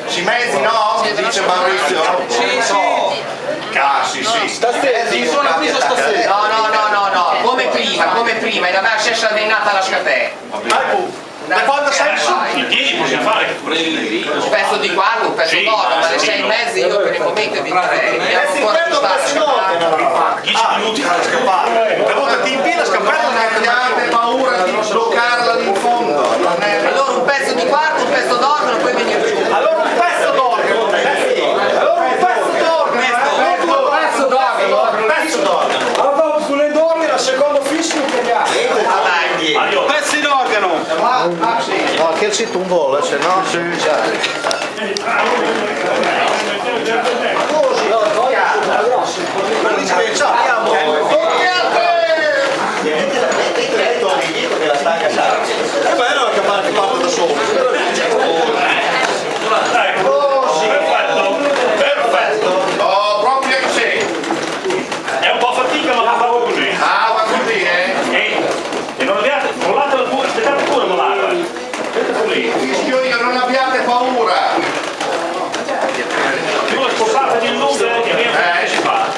Si mezzi no? Dice Maurizio. Sì, sì. Sì. Stasera, si sono preso stasera. No, come prima, e aveva scelta dennata la scatè. Da quando sei su? In piedi possiamo fare. Un pezzo di quarto, un pezzo d'oro, ma le 6 e mezza io per il momento eviterei. Dobbiamo ancora aggiustare la scatà. 10 minuti per scappare. Cavuta in piedi, scappare non abbiate paura di bloccarla in fondo. Allora un pezzo di quarto, un pezzo d'organo, poi venire giù. Allora un pezzo d'organo. Allora sulle donne la seconda fischio Pezzi d'organo. No, che c'è un gol, se no È bello che parte da solo. Perfetto. Oh, proprio sì. È un po' fatica ma va così. Ah, va così, E non abbiate, mollatela pure, aspettate pure a mollarla. Aspettate lì. Fischio io, non abbiate paura. Voi spostatevi in lunga e via che si fa.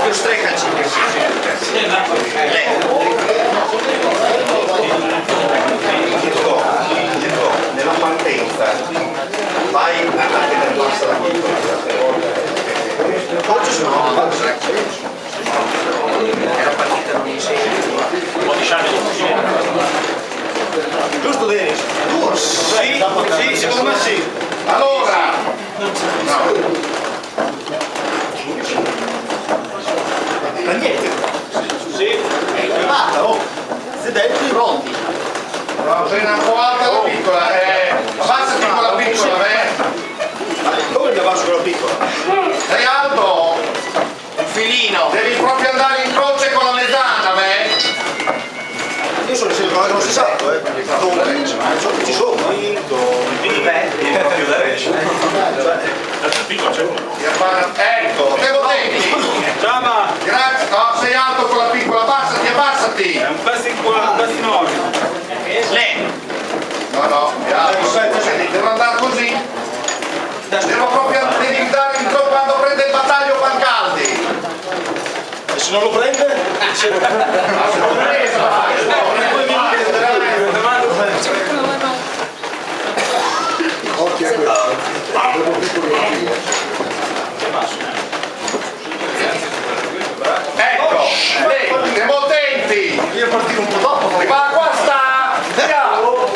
Più streccaci. Nella partenza vai anche nel basso la oggi sono Era partita non mi segno. Un po' di sciame di così. giusto Denis? Sì, secondo me sì. Allora ma niente sì è chiamata se dentro pronti appena un po' alta la piccola avanzati con la piccola come mi avanzo con la piccola? Sei alto Un filino. devi proprio andare in croce con la mesana io sono il che non si sa dove ci sono proprio da ecco devo denti grazie no sei alto con la piccola abbassati è un pezzo in olio no devo andare così devo proprio devi dare in quando prende il battaglio Pancaldi e se non lo prende? se non lo prende ecco siamo attenti io partito un po' dopo ma qua sta andiamo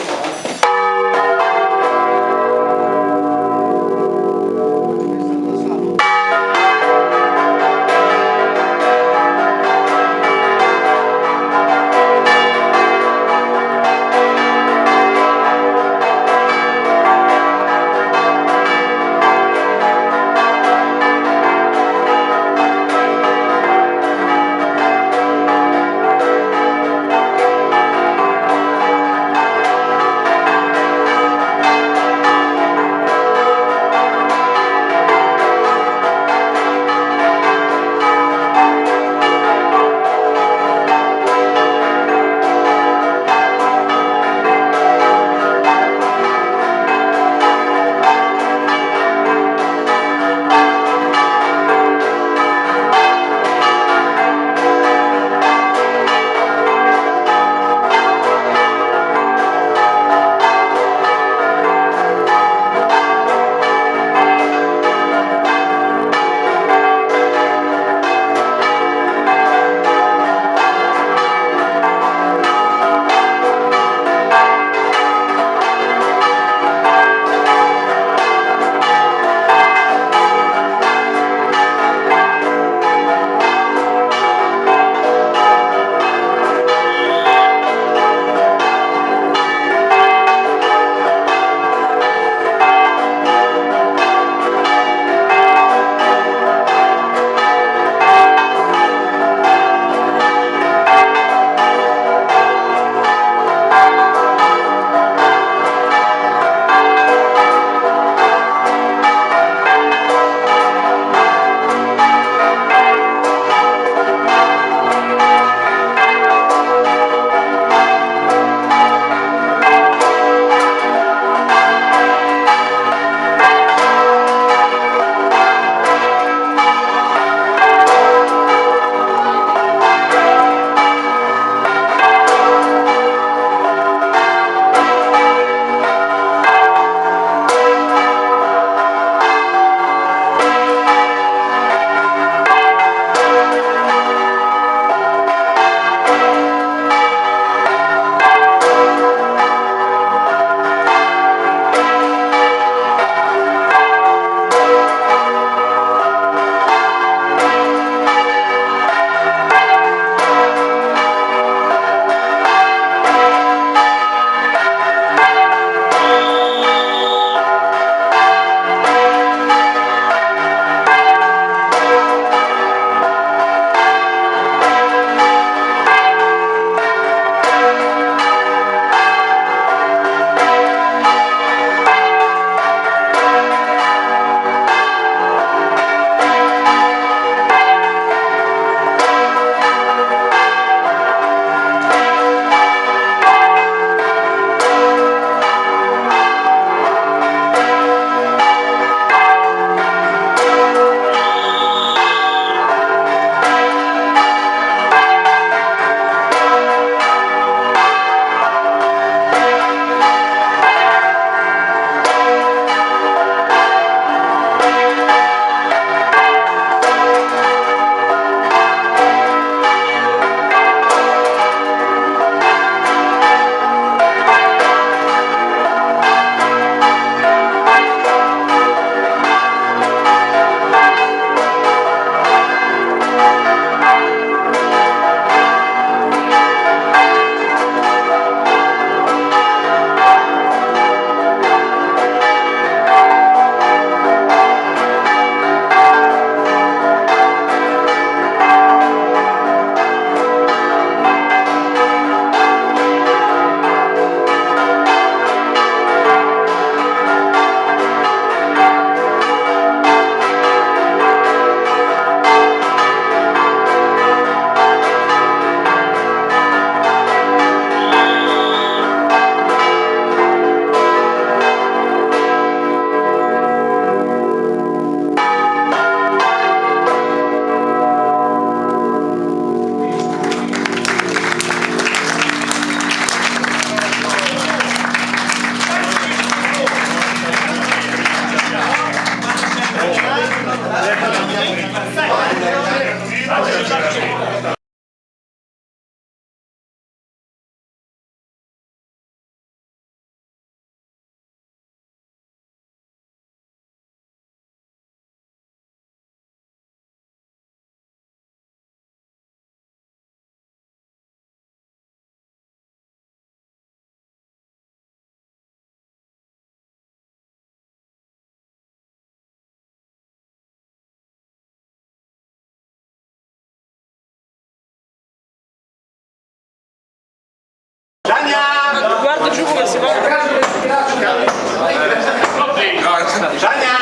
Żania!